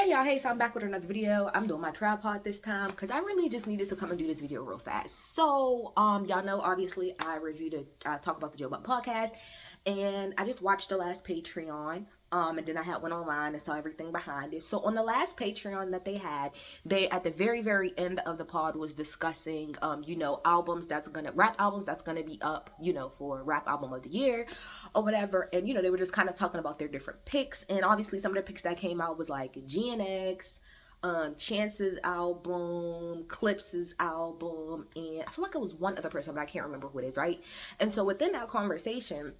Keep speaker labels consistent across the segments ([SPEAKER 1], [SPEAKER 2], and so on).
[SPEAKER 1] Hey y'all, hey, so I'm back with another video. I'm doing my tripod this time because I really just needed to come and do this video real fast. So, y'all know, obviously, I talk about the Joe Budden podcast, and I just watched the last Patreon, and then I went online and saw everything behind it. So on the last Patreon that they had, they, at the very end of the pod, was discussing, rap albums that's gonna be up, for rap album of the year or whatever. And, they were just kind of talking about their different picks. And obviously some of the picks that came out was like GNX, Chance's album, Clips's album, and I feel like it was one other person, but I can't remember who it is, right? And so within that conversation,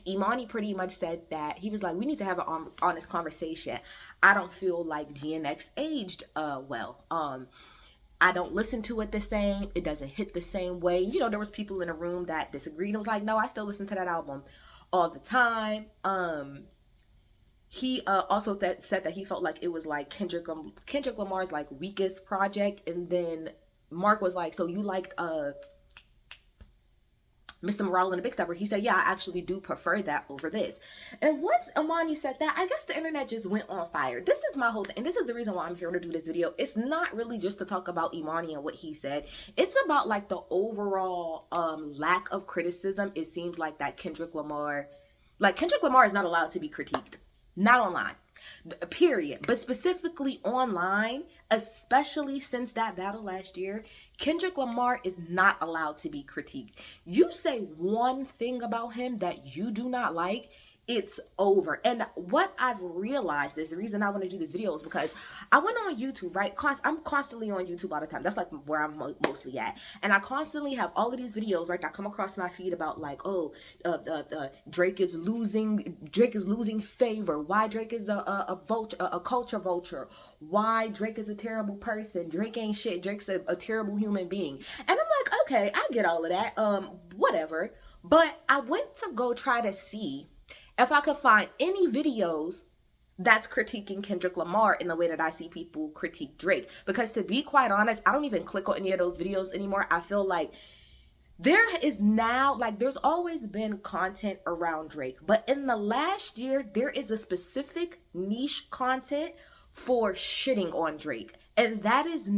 [SPEAKER 1] Emanny pretty much said that he was like, we need to have an honest conversation. I don't feel like GNX aged well. I don't listen to it the same. It doesn't hit the same way. There was people in the room that disagreed. It was like, no, I still listen to that album all the time. He also said that he felt like it was like Kendrick Lamar's like weakest project. And then Mark was like, so you liked Mr. Morale and the Big Stepper? He said, yeah, I actually do prefer that over this. And once Emanny said that, I guess the internet just went on fire. This is my whole thing, and this is the reason why I'm here to do this video. It's not really just to talk about Emanny and what he said. It's about like the overall lack of criticism. It seems like that Kendrick Lamar is not allowed to be critiqued. Not online, period. But specifically online, especially since that battle last year, Kendrick Lamar is not allowed to be critiqued. You say one thing about him that you do not like, it's over. And what I've realized is the reason I want to do this video is because I went on YouTube, right? I'm constantly on YouTube all the time. That's like where I'm mostly at. And I constantly have all of these videos, right, that come across my feed about like, Drake is losing favor. Why Drake is a culture vulture. Why Drake is a terrible person. Drake ain't shit. Drake's a terrible human being. And I'm like, okay, I get all of that. Whatever. But I went to go try to see if I could find any videos that's critiquing Kendrick Lamar in the way that I see people critique Drake. Because to be quite honest, I don't even click on any of those videos anymore. I feel like there is now, like, there's always been content around Drake. But in the last year, there is a specific niche content for shitting on Drake. And that is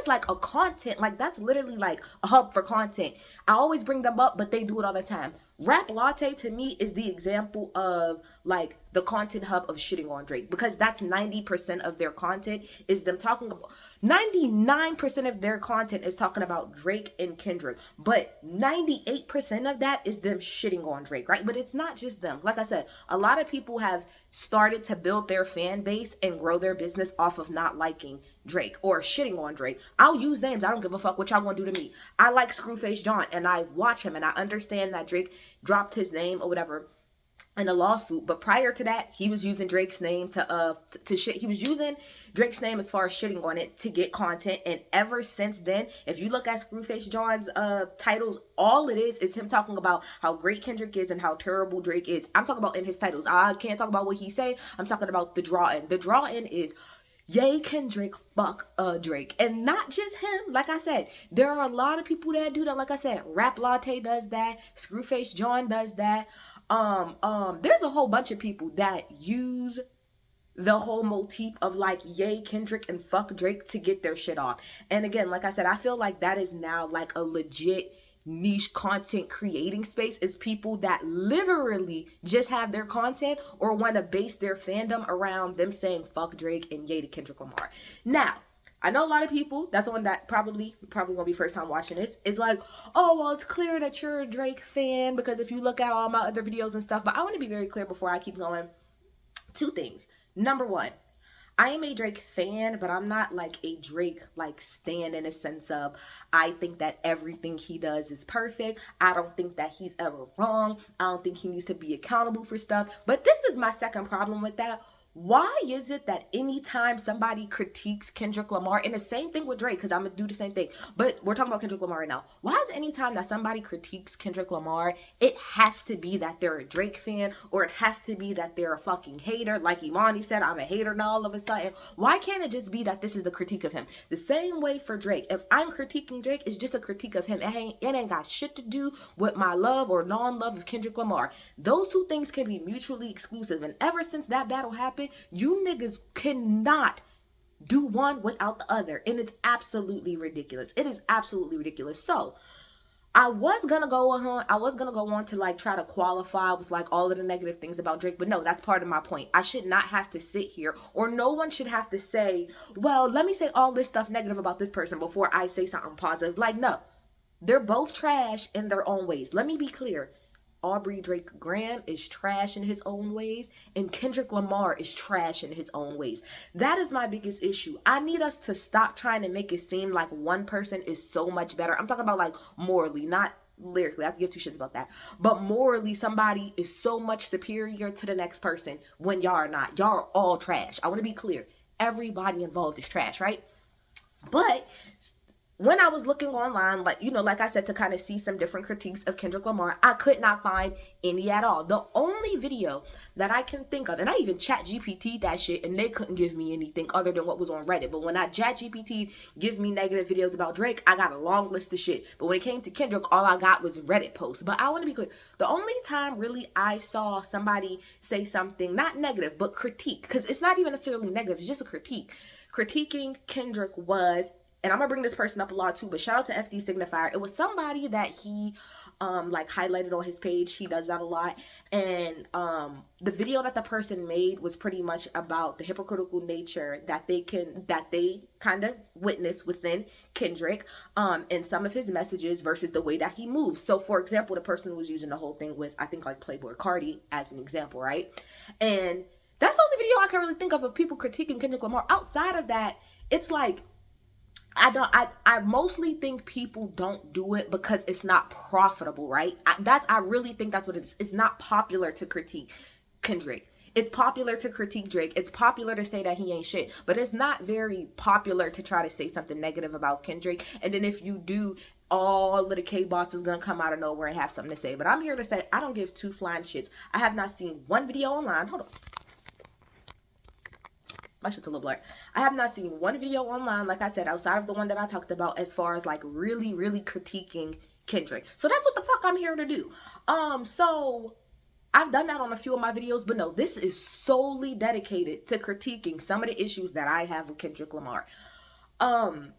[SPEAKER 1] like a content, like that's literally like a hub for content. I always bring them up, but they do it all the time. Rap Latte to me is the example of like the content hub of shitting on Drake, because that's 90% of their content is them talking about, 99% of their content is talking about Drake and Kendrick, but 98% of that is them shitting on Drake, right? But it's not just them. Like I said, a lot of people have started to build their fan base and grow their business off of not liking Drake or shitting on Drake. I'll use names. I don't give a fuck what y'all gonna do to me. I like Screwface John and I watch him and I understand that Drake dropped his name or whatever in a lawsuit, but prior to that, he was using Drake's name to shit. He was using Drake's name as far as shitting on it to get content, and ever since then, if you look at Screwface John's titles, all it is him talking about how great Kendrick is and how terrible Drake is. I'm talking about in his titles. I can't talk about what he say. I'm talking about the draw-in. The draw-in is yay Kendrick, fuck Drake. And not just him. Like I said, there are a lot of people that do that. Like I said, Rap Latte does that. Screwface John does that. There's a whole bunch of people that use the whole motif of like yay Kendrick and fuck Drake to get their shit off. And again, like I said, I feel like that is now like a legit niche content creating space. Is people that literally just have their content or want to base their fandom around them saying fuck Drake and yay to Kendrick Lamar. Now, I know a lot of people, that's the one that probably gonna be first time watching this, is like, oh, well, it's clear that you're a Drake fan because if you look at all my other videos and stuff. But I want to be very clear before I keep going. Two things. Number one, I am a Drake fan, but I'm not like a Drake like stan in a sense of I think that everything he does is perfect. I don't think that he's ever wrong. I don't think he needs to be accountable for stuff. But this is my second problem with that. Why is it that anytime somebody critiques Kendrick Lamar, and the same thing with Drake, because I'm going to do the same thing, but we're talking about Kendrick Lamar right now. Why is it anytime that somebody critiques Kendrick Lamar, it has to be that they're a Drake fan, or it has to be that they're a fucking hater? Like Emanny said, I'm a hater now all of a sudden. Why can't it just be that this is the critique of him? The same way for Drake. If I'm critiquing Drake, it's just a critique of him. It ain't got shit to do with my love or non-love of Kendrick Lamar. Those two things can be mutually exclusive. And ever since that battle happened, happen. You niggas cannot do one without the other. And it's absolutely ridiculous. It is absolutely ridiculous. So I was gonna go on to like try to qualify with like all of the negative things about Drake, but no, that's part of my point. I should not have to sit here, or no one should have to say, well, let me say all this stuff negative about this person before I say something positive. Like, no, they're both trash in their own ways. Let me be clear. Aubrey Drake Graham is trash in his own ways, and Kendrick Lamar is trash in his own ways. That is my biggest issue. I need us to stop trying to make it seem like one person is so much better. I'm talking about like morally, not lyrically. I can give two shits about that. But morally, somebody is so much superior to the next person when y'all are not. Y'all are all trash. I want to be clear. Everybody involved is trash, right? But when I was looking online, like, you know, like I said, to kind of see some different critiques of Kendrick Lamar, I could not find any at all. The only video that I can think of, and I even chat GPT'd that shit, and they couldn't give me anything other than what was on Reddit. But when I chat GPT give me negative videos about Drake, I got a long list of shit. But when it came to Kendrick, all I got was Reddit posts. But I want to be clear. The only time really I saw somebody say something, not negative, but critique, because it's not even necessarily negative, it's just a critique. Critiquing Kendrick was, and I'm gonna bring this person up a lot too, but shout out to FD Signifier. It was somebody that he like highlighted on his page. He does that a lot. And the video that the person made was pretty much about the hypocritical nature that they kind of witness within Kendrick and some of his messages versus the way that he moves. So for example, the person was using the whole thing with, I think, like Playboy Cardi as an example, right? And that's the only video I can really think of people critiquing Kendrick Lamar. Outside of that, it's like, I mostly think people don't do it because it's not profitable, right? I really think that's what it is. It's not popular to critique Kendrick. It's popular to critique Drake. It's popular to say that he ain't shit, but it's not very popular to try to say something negative about Kendrick. And then if you do, all of the K-bots is gonna come out of nowhere and have something to say. But I'm here to say, I don't give two flying shits. I have not seen one video online. Hold on. My shit's a little blurred. I have not seen one video online, like I said, outside of the one that I talked about, as far as like really, really critiquing Kendrick. So that's what the fuck I'm here to do. So I've done that on a few of my videos, but no, this is solely dedicated to critiquing some of the issues that I have with Kendrick Lamar. The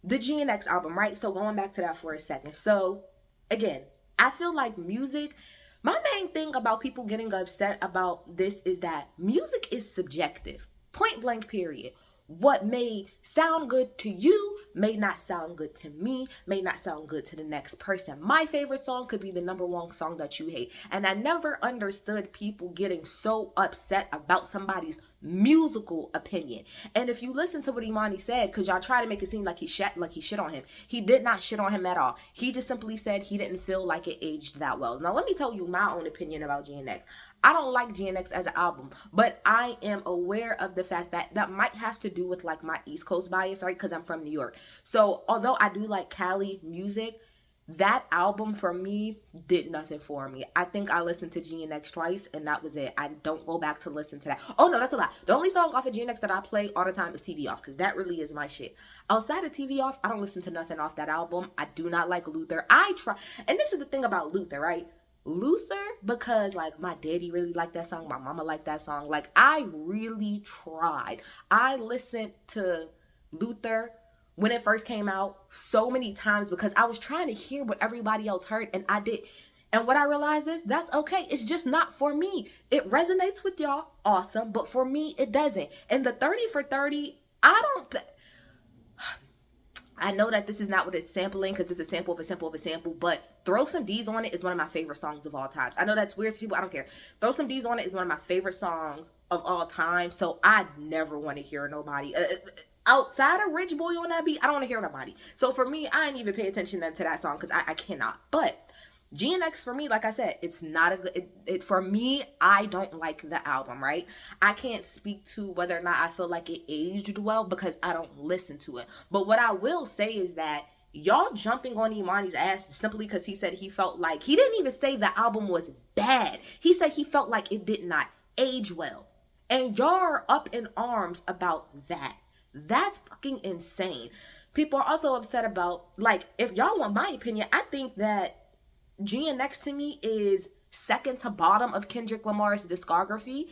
[SPEAKER 1] GNX album, right? So going back to that for a second. So again, I feel like music, my main thing about people getting upset about this is that music is subjective. Point blank, period. What may sound good to you may not sound good to me, may not sound good to the next person. My favorite song could be the #1 song that you hate. And I never understood people getting so upset about somebody's musical opinion. And if you listen to what Emanny said, because y'all try to make it seem like he shit on him, he did not shit on him at all. He just simply said he didn't feel like it aged that well. Now let me tell you my own opinion about GNX. I don't like GNX as an album, but I am aware of the fact that that might have to do with like my East Coast bias, right? Because I'm from New York. So although I do like Cali music, that album for me did nothing for me. I think I listened to GNX twice and that was it. I don't go back to listen to that. Oh no, that's a lie. The only song off of GNX that I play all the time is TV Off, because that really is my shit. Outside of TV Off, I don't listen to nothing off that album. I do not like Luther. I try, and this is the thing about Luther, right? Luther, because like my daddy really liked that song, my mama liked that song. Like I really tried. I listened to Luther when it first came out so many times because I was trying to hear what everybody else heard, and I did. And what I realized is that's okay. It's just not for me. It resonates with y'all, awesome, but for me it doesn't. And the 30 for 30, I know that this is not what it's sampling because it's a sample of a sample of a sample, but Throw Some D's on It is one of my favorite songs of all time. I know that's weird to people. I don't care. Throw Some D's on It is one of my favorite songs of all time. So I never want to hear nobody outside of Rich Boy on that beat. I don't want to hear nobody. So for me, I ain't even pay attention to that song because I cannot. But GNX for me, like I said, it's not a good, for me, I don't like the album, right? I can't speak to whether or not I feel like it aged well because I don't listen to it. But what I will say is that y'all jumping on Emanny's ass simply because he said he felt like, he didn't even say the album was bad. He said he felt like it did not age well. And y'all are up in arms about that. That's fucking insane. People are also upset about, like, if y'all want my opinion, I think that GNX to me is second to bottom of Kendrick Lamar's discography,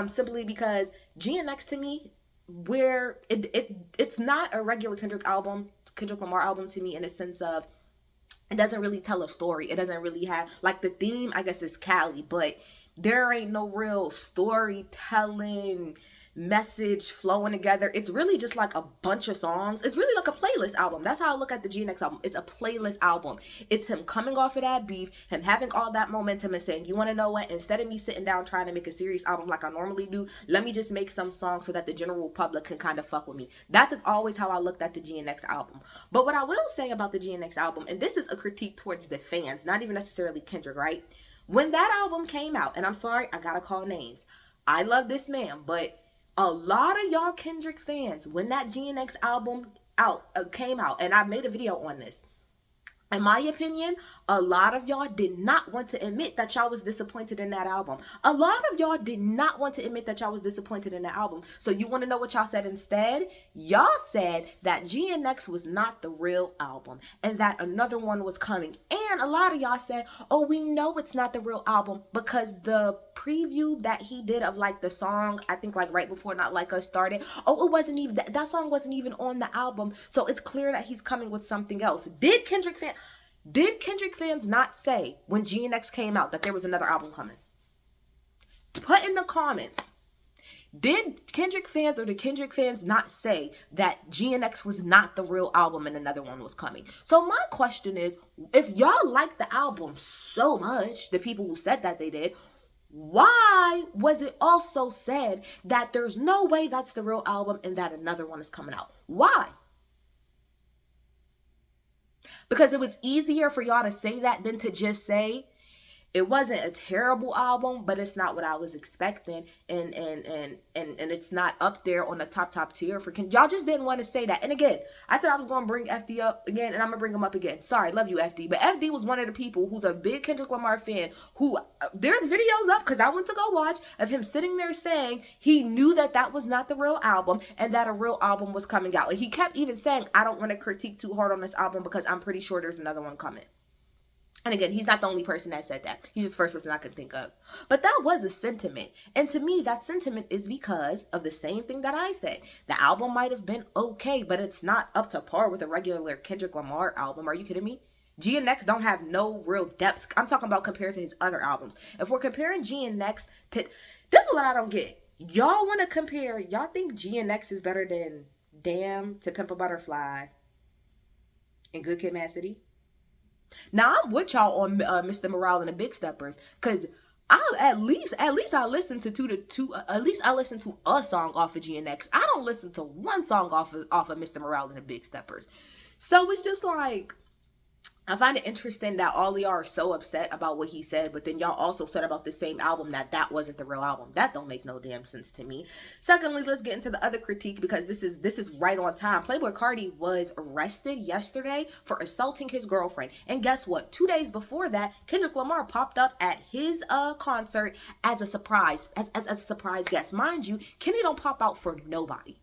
[SPEAKER 1] simply because GNX to me, where it's not a regular Kendrick Lamar album to me, in a sense of it doesn't really tell a story. It doesn't really have, like, the theme, I guess, is Cali, but there ain't no real storytelling message flowing together. It's really just like a bunch of songs. It's really like a playlist album. That's how I look at the GNX album. It's a playlist album. It's him coming off of that beef, him having all that momentum and saying, you want to know what, instead of me sitting down trying to make a serious album like I normally do, let me just make some songs so that the general public can kind of fuck with me. That's always how I looked at the GNX album. But what I will say about the GNX album, and this is a critique towards the fans, not even necessarily Kendrick, right? When that album came out, and I'm sorry, I gotta call names, I love this man, but a lot of y'all Kendrick fans, when that GNX album came out, and I made a video on this, in my opinion, a lot of y'all did not want to admit that y'all was disappointed in that album. A lot of y'all did not want to admit that y'all was disappointed in that album. So you want to know what y'all said instead? Y'all said that GNX was not the real album and that another one was coming. And a lot of y'all said, oh, we know it's not the real album because the preview that he did of, like, the song, I think, like, right before Not Like Us started, oh, it wasn't even, that song wasn't even on the album. So it's clear that he's coming with something else. Did Kendrick fans not say when GNX came out that there was another album coming? Put in the comments. Did Kendrick fans or the Kendrick fans not say that GNX was not the real album and another one was coming? So my question is, if y'all like the album so much, the people who said that they did, why was it also said that there's no way that's the real album and that another one is coming out? Why? Because it was easier for y'all to say that than to just say it wasn't a terrible album, but it's not what I was expecting, and it's not up there on the top tier for y'all. Just didn't want to say that. And again, I said I was going to bring FD up again, and I'm gonna bring him up again. Sorry, love you, FD, but FD was one of the people who's a big Kendrick Lamar fan. Who there's videos up, because I went to go watch, of him sitting there saying he knew that that was not the real album and that a real album was coming out. And he kept even saying, I don't want to critique too hard on this album because I'm pretty sure there's another one coming. And again, he's not the only person that said that. He's just the first person I could think of. But that was a sentiment. And to me, that sentiment is because of the same thing that I said. The album might have been okay, but it's not up to par with a regular Kendrick Lamar album. Are you kidding me? GNX don't have no real depth. I'm talking about compared to his other albums. If we're comparing GNX to... This is what I don't get. Y'all want to compare... Y'all think GNX is better than Damn, To Pimp a Butterfly, and Good Kid, Mad City? Now I'm with y'all on Mr. Morale and the Big Steppers, cause at least I listen to at least I listen to a song off of GNX. I don't listen to one song off of Mr. Morale and the Big Steppers. So it's just like, I find it interesting that all y'all are so upset about what he said, but then y'all also said about the same album that wasn't the real album. That don't make no damn sense to me. Secondly, let's get into the other critique, because this is right on time. Playboi Carti was arrested yesterday for assaulting his girlfriend. And guess what? 2 days before that, Kendrick Lamar popped up at his concert as a surprise, as a surprise guest. Mind you, Kenny don't pop out for nobody.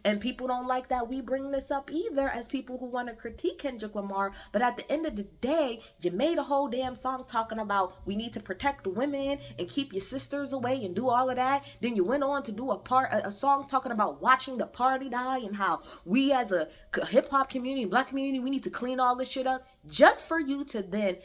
[SPEAKER 1] And people don't like that we bring this up either, as people who want to critique Kendrick Lamar. But at the end of the day, you made a whole damn song talking about we need to protect women and keep your sisters away and do all of that. Then you went on to do a song talking about watching the party die and how we as a hip-hop community, black community, we need to clean all this shit up, just for you to then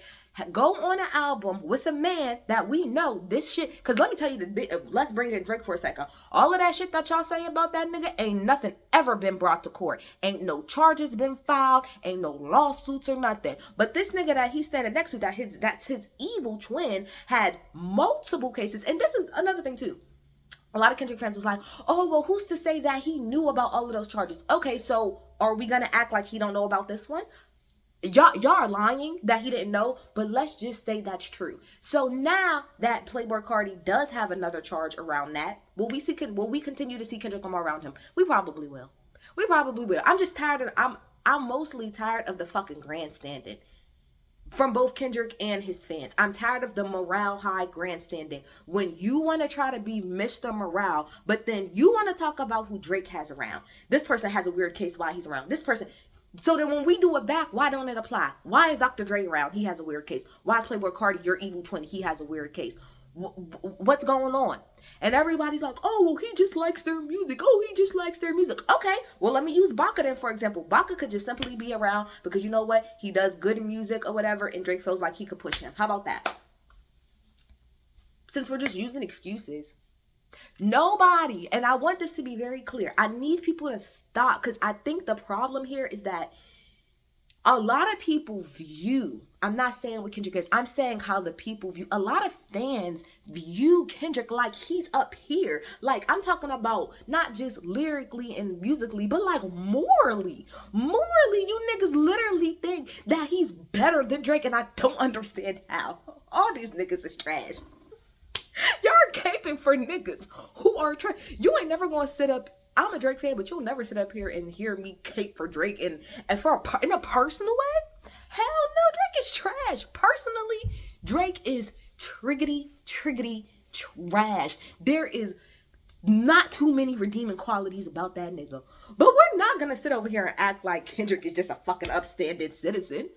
[SPEAKER 1] go on an album with a man that we know this shit. Because let me tell you, let's bring in Drake for a second. All of that shit that y'all say about that nigga, ain't nothing ever been brought to court. Ain't no charges been filed. Ain't no lawsuits or nothing. But this nigga that he's standing next to, that's his evil twin, had multiple cases. And this is another thing too. A lot of Kendrick fans was like, oh, well, who's to say that he knew about all of those charges? Okay, so are we going to act like he don't know about this one? Y'all are lying that he didn't know, but let's just say that's true. So now that Playboi Carti does have another charge around that, will we continue to see Kendrick Lamar around him? We probably will. We probably will. I'm just tired of, I'm mostly tired of the fucking grandstanding from both Kendrick and his fans. I'm tired of the morale high grandstanding. When you want to try to be Mr. Morale, but then you want to talk about who Drake has around. This person has a weird case why he's around. This person, So then when we do it back, why don't it apply? Why is Dr. Dre around? He has a weird case. Why is Playboy Cardi, your evil twin? He has a weird case. What's going on? And everybody's like, oh, well, he just likes their music. Oh, he just likes their music. Okay, well, let me use Baka then, for example. Baka could just simply be around because you know what? He does good music or whatever, and Drake feels like he could push him. How about that? Since we're just using excuses. Nobody, and I want this to be very clear, I need people to stop, because I think the problem here is that a lot of people view, I'm not saying what Kendrick is, I'm saying how the people view, a lot of fans view Kendrick like he's up here. Like, I'm talking about not just lyrically and musically, but like morally. Morally, you niggas literally think that he's better than Drake, and I don't understand how. All these niggas is trash. Y'all are caping for niggas who are trash. You ain't never gonna sit up. I'm a Drake fan, but you'll never sit up here and hear me cape for Drake and for in a personal way. Hell no, Drake is trash. Personally, Drake is triggity trash. There is not too many redeeming qualities about that nigga. But we're not gonna sit over here and act like Kendrick is just a fucking upstanding citizen.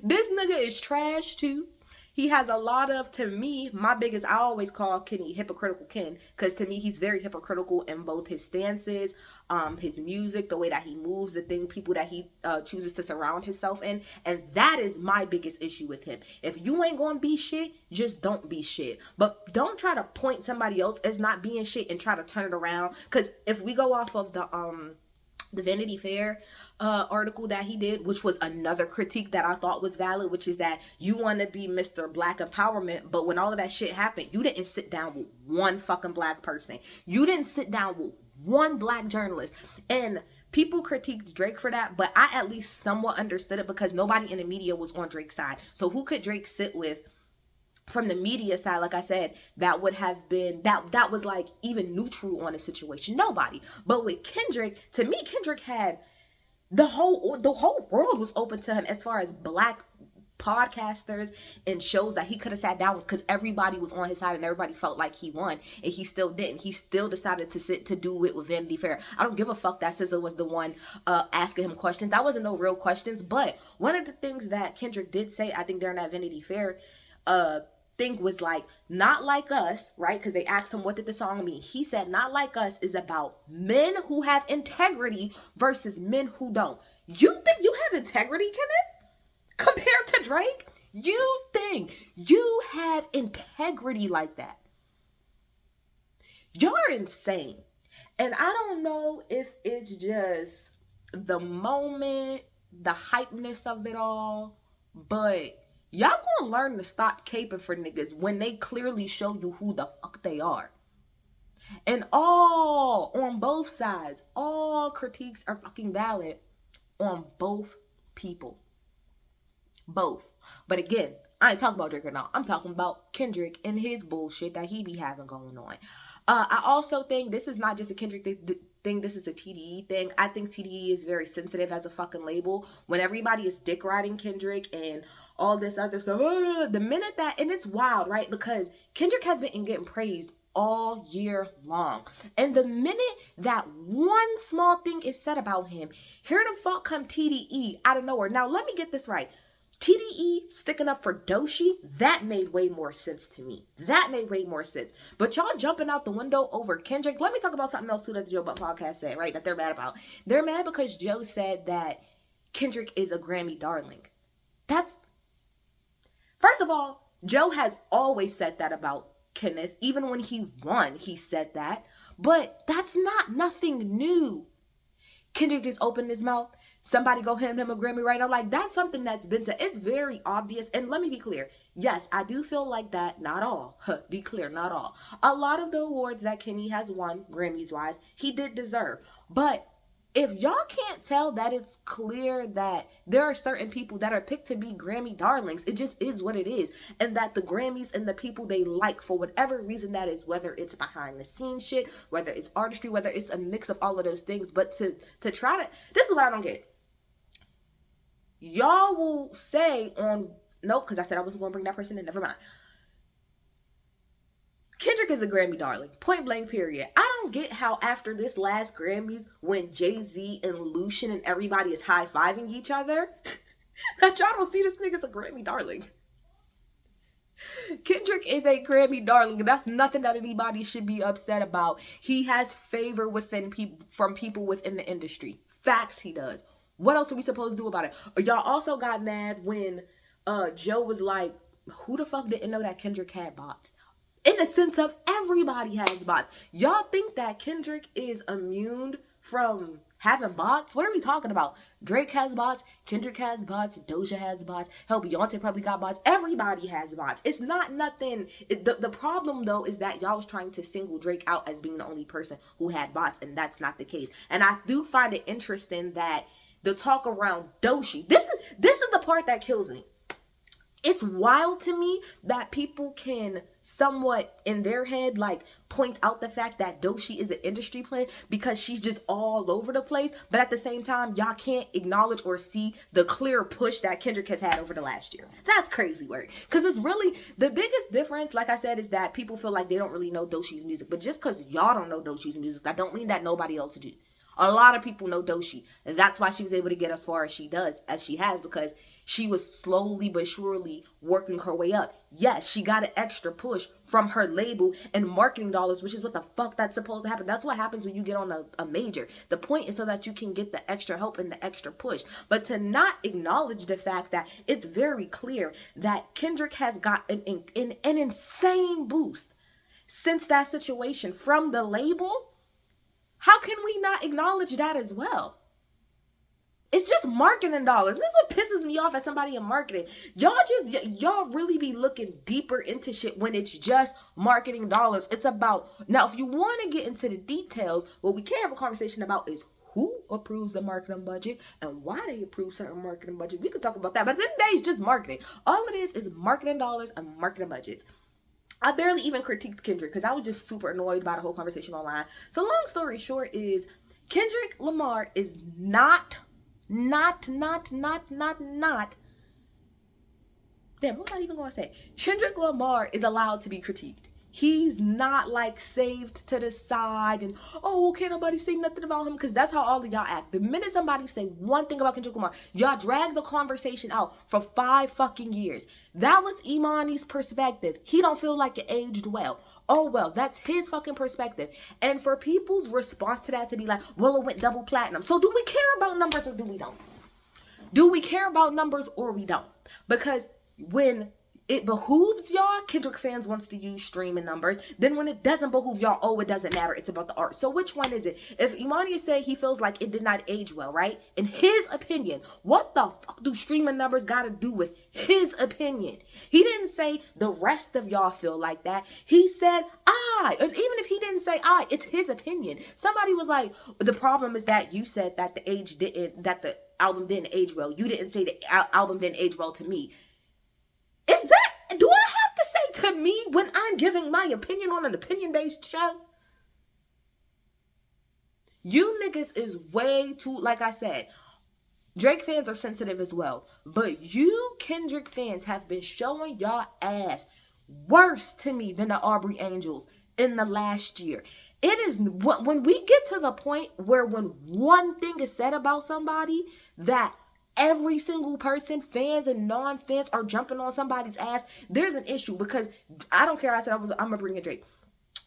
[SPEAKER 1] This nigga is trash too. He has a lot of, to me, my biggest, I always call Kenny hypocritical Ken, because to me, he's very hypocritical in both his stances, his music, the way that he moves, the people that he chooses to surround himself in. And that is my biggest issue with him. If you ain't gonna be shit, just don't be shit. But don't try to point somebody else as not being shit and try to turn it around. Because if we go off of the Vanity Fair article that he did, which was another critique that I thought was valid, which is that you want to be Mr. Black Empowerment, but when all of that shit happened, you didn't sit down with one fucking black person. You didn't sit down with one black journalist. And people critiqued Drake for that, but I at least somewhat understood it because nobody in the media was on Drake's side. So who could Drake sit with from the media side? Like I said, that would have been, that was like even neutral on the situation? Nobody. But with Kendrick, to me, Kendrick had the whole world was open to him as far as black podcasters and shows that he could have sat down with, because everybody was on his side and everybody felt like he won, and he still didn't. He still decided to do it with Vanity Fair. I don't give a fuck that SZA was the one asking him questions. That wasn't no real questions. But one of the things that Kendrick did say, I think during that Vanity Fair thing, was like, not like us, right? Because they asked him what did the song mean. He said, not like us is about men who have integrity versus men who don't. You think you have integrity, Kenneth, compared to Drake? You think you have integrity like that? You're insane. And I don't know if it's just the moment, the hypeness of it all, but y'all gonna learn to stop caping for niggas when they clearly show you who the fuck they are. And all, on both sides, all critiques are fucking valid on both people. Both. But again, I ain't talking about Drake right now. I'm talking about Kendrick and his bullshit that he be having going on. I also think this is not just a Kendrick thing, this is a TDE thing. I think TDE is very sensitive as a fucking label. When everybody is dick riding Kendrick and all this other stuff, the minute that, and it's wild, right? Because Kendrick has been getting praised all year long. And the minute that one small thing is said about him, here the fuck come TDE out of nowhere. Now, let me get this right. TDE sticking up for Doechii, that made way more sense to me. That made way more sense. But y'all jumping out the window over Kendrick. Let me talk about something else too that the Joe Butt podcast said, right? That they're mad about. They're mad because Joe said that Kendrick is a Grammy darling. That's, first of all, Joe has always said that about Kenneth. Even when he won, he said that. But that's not nothing new. Kendrick just opened his mouth. Somebody go hand him a Grammy right now. Like, that's something that's been said. It's very obvious. And let me be clear. Yes, I do feel like that. Not all. Be clear, not all. A lot of the awards that Kenny has won, Grammys wise, he did deserve. But if y'all can't tell that it's clear that there are certain people that are picked to be Grammy darlings, it just is what it is. And that the Grammys and the people they like, for whatever reason that is, whether it's behind the scenes shit, whether it's artistry, whether it's a mix of all of those things, but to try to, this is what I don't get. Y'all will say on, nope, because I said I wasn't going to bring that person in, never mind. Kendrick is a Grammy darling. Point blank, period. I don't get how after this last Grammys, when Jay-Z and Lucian and everybody is high-fiving each other, that y'all don't see this nigga's a Grammy darling. Kendrick is a Grammy darling, and that's nothing that anybody should be upset about. He has favor within from people within the industry. Facts, he does. What else are we supposed to do about it? Y'all also got mad when Joe was like, who the fuck didn't know that Kendrick had bots? In the sense of everybody has bots. Y'all think that Kendrick is immune from having bots? What are we talking about? Drake has bots, Kendrick has bots, Doja has bots, hell, Beyonce probably got bots. Everybody has bots. It's not nothing. The problem though is that y'all was trying to single Drake out as being the only person who had bots, and that's not the case. And I do find it interesting that the talk around Doshi, this is the part that kills me. It's wild to me that people can somewhat in their head like point out the fact that Doshi is an industry plant because she's just all over the place, but at the same time y'all can't acknowledge or see the clear push that Kendrick has had over the last year. That's crazy work, because it's really the biggest difference, like I said, is that people feel like they don't really know Doshi's music. But just because y'all don't know Doshi's music, that don't mean that nobody else do. A lot of people know Doshi, and that's why she was able to get as far as she has, because she was slowly but surely working her way up. Yes, she got an extra push from her label and marketing dollars, which is what the fuck that's supposed to happen. That's what happens when you get on a major. The point is so that you can get the extra help and the extra push. But to not acknowledge the fact that it's very clear that Kendrick has got an insane boost since that situation from the label. How can we not acknowledge that as well? It's just marketing dollars. This is what pisses me off as somebody in marketing. Y'all really be looking deeper into shit when it's just marketing dollars. It's about, now if you want to get into the details, what we can have a conversation about is who approves the marketing budget and why they approve certain marketing budget. We could talk about that, but at the end of the day, it's just marketing. All it is marketing dollars and marketing budgets. I barely even critiqued Kendrick because I was just super annoyed by the whole conversation online. So long story short is Kendrick Lamar is not. Damn, what was I even going to say? Kendrick Lamar is allowed to be critiqued. He's not like saved to the side and, oh, well, can't nobody say nothing about him, because that's how all of y'all act. The minute somebody say one thing about Kendrick Lamar, y'all drag the conversation out for 5 fucking years. That was Emanny's perspective. He don't feel like it aged well. Oh, well, that's his fucking perspective. And for people's response to that to be like, well, it went double platinum. So do we care about numbers or do we don't? Do we care about numbers or we don't? Because when it behooves y'all, Kendrick fans wants to use streaming numbers. Then when it doesn't behoove y'all, oh, it doesn't matter. It's about the art. So which one is it? If Emanny say he feels like it did not age well, right? In his opinion, what the fuck do streaming numbers got to do with his opinion? He didn't say the rest of y'all feel like that. He said, I. And even if he didn't say I, it's his opinion. Somebody was like, the problem is that you said that the album didn't age well. You didn't say the album didn't age well to me. Is that, do I have to say to me when I'm giving my opinion on an opinion-based show? You niggas is way too, like I said, Drake fans are sensitive as well. But you Kendrick fans have been showing y'all ass worse to me than the Aubrey Angels in the last year. It is, when we get to the point where when one thing is said about somebody that every single person, fans and non-fans, are jumping on somebody's ass, there's an issue. Because I don't care, I said I'm gonna bring in Drake.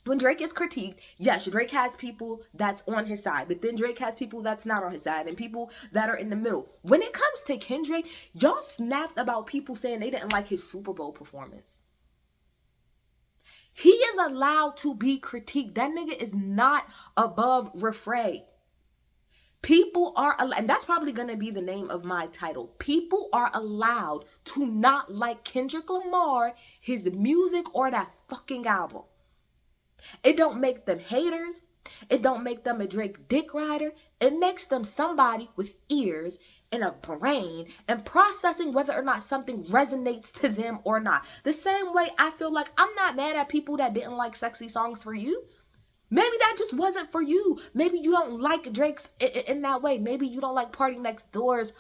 [SPEAKER 1] When Drake is critiqued, yes, Drake has people that's on his side, but then Drake has people that's not on his side and people that are in the middle. When it comes to Kendrick, y'all snapped about people saying they didn't like his Super Bowl performance. He is allowed to be critiqued. That nigga is not above refray. People are, and that's probably going to be the name of my title. People are allowed to not like Kendrick Lamar, his music, or that fucking album. It don't make them haters. It don't make them a Drake dick rider. It makes them somebody with ears and a brain and processing whether or not something resonates to them or not. The same way I feel like I'm not mad at people that didn't like Sexy Songs for You. Maybe that just wasn't for you. Maybe you don't like Drake's in that way. Maybe you don't like Party Next Door's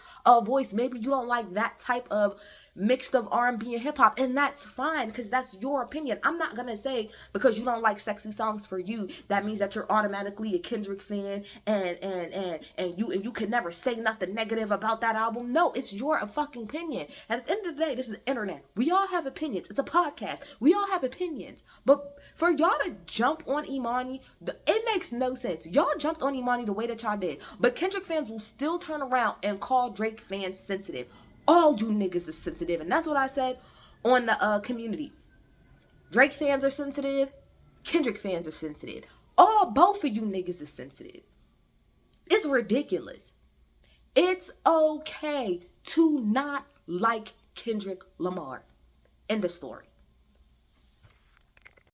[SPEAKER 1] voice. Maybe you don't like that type of mixed of R&B and hip hop, and that's fine because that's your opinion. I'm not gonna say because you don't like sexy songs for you that means that you're automatically a Kendrick fan and you can never say nothing negative about that album. No, it's your fucking opinion. And at the end of the day, this is the internet. We all have opinions. It's a podcast. We all have opinions. But for y'all to jump on Emanny, it makes no sense. Y'all jumped on Emanny the way that y'all did, but Kendrick fans will still turn around and call Drake fans sensitive. All you niggas is sensitive, and that's what I said on the community. Drake fans are sensitive. Kendrick fans are sensitive. Both of you niggas is sensitive. It's ridiculous. It's okay to not like Kendrick Lamar. End of story.